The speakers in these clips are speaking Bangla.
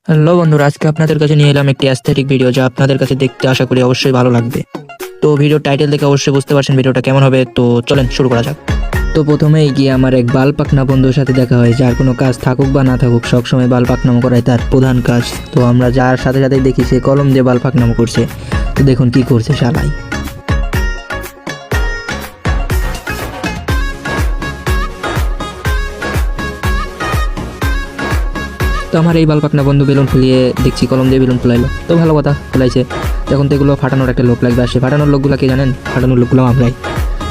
হ্যালো বন্ধুরা, আজকে আপনাদের কাছে নিয়ে এলাম একটি অ্যাস্থেটিক ভিডিও, যা আপনাদের কাছে দেখতে আশা করি অবশ্যই ভালো লাগবে। তো ভিডিও টাইটেল দেখে অবশ্যই বুঝতে পারছেন ভিডিওটা কেমন হবে। তো চলেন শুরু করা যাক। তো প্রথমেই গিয়ে আমার এক বাল পাকনা বন্ধুর সাথে দেখা হয়, যার কোনো কাজ থাকুক বা না থাকুক সবসময় বাল পাকনামো করাই তার প্রধান কাজ। তো আমরা যার সাথে সাথেই দেখি সে কলম দিয়ে বাল পাকনামো করছে। তো দেখুন কি করছে শালাই। তো আমার এই বালপাকনা বন্ধু বেলুন ফুলিয়ে দেখছি কলম দিয়ে বেলুন ফুলাইলো। তো ভালো কথা, ফুলাইছে। এখন তো এগুলো ফাটানোর একটা লোক লাগবে, আর সে ফাটানোর লোকগুলো কে জানেন? ফাটানোর লোকগুলো আমরাই।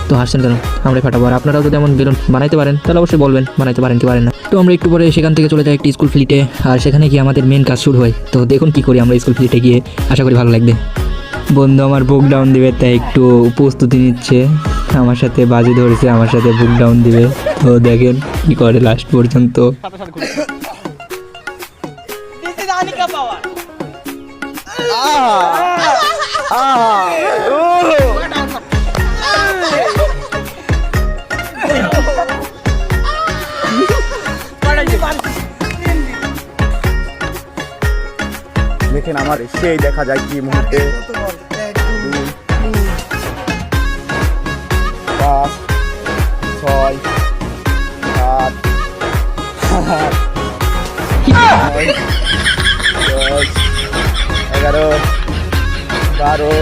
তো হাসছেন কেন? আমরাই ফাটাবো। আর আপনারাও যদি এমন বেলুন বানাইতে পারেন তাহলে অবশ্যই বলবেন বানাইতে পারেন কি পারেন না। তো আমরা একটু পরে সেখান থেকে চলে যাই একটি স্কুল ফ্লিটে, আর সেখানে গিয়ে আমাদের মেন কাজ শুরু হয়। তো দেখুন কি করি আমরা স্কুল ফ্লিটে গিয়ে, আশা করি ভালো লাগবে। বন্ধু আমার বুক ডাউন দিবে, তাই একটু প্রস্তুতি নিচ্ছে। আমার সাথে বাজি ধরেছে, আমার সাথে বুক ডাউন দিবে। তো দেখেন কি করে লাস্ট পর্যন্ত। Anika power. দেখেন আমার সেই দেখা যায় কি মুহূর্তে 5 6 7 11 12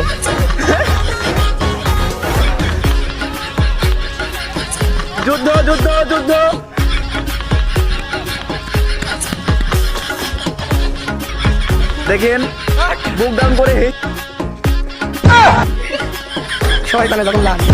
যুদ্ধ যুদ্ধ যুদ্ধ দেখেন বুক ডাউন করে সবাই তাহলে যখন লাগে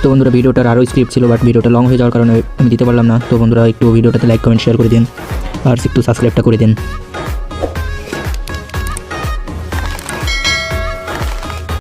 তো বন্ধুরা ভিডিওটার আরও স্ক্রিপ্ট ছিল, বাট ভিডিওটা লং হয়ে যাওয়ার কারণে আমি দিতে পারলাম না। তো বন্ধুরা একটু ভিডিওটাতে লাইক কমেন্ট শেয়ার করে দিন, আর একটু সাবস্ক্রাইবটা করে দিন।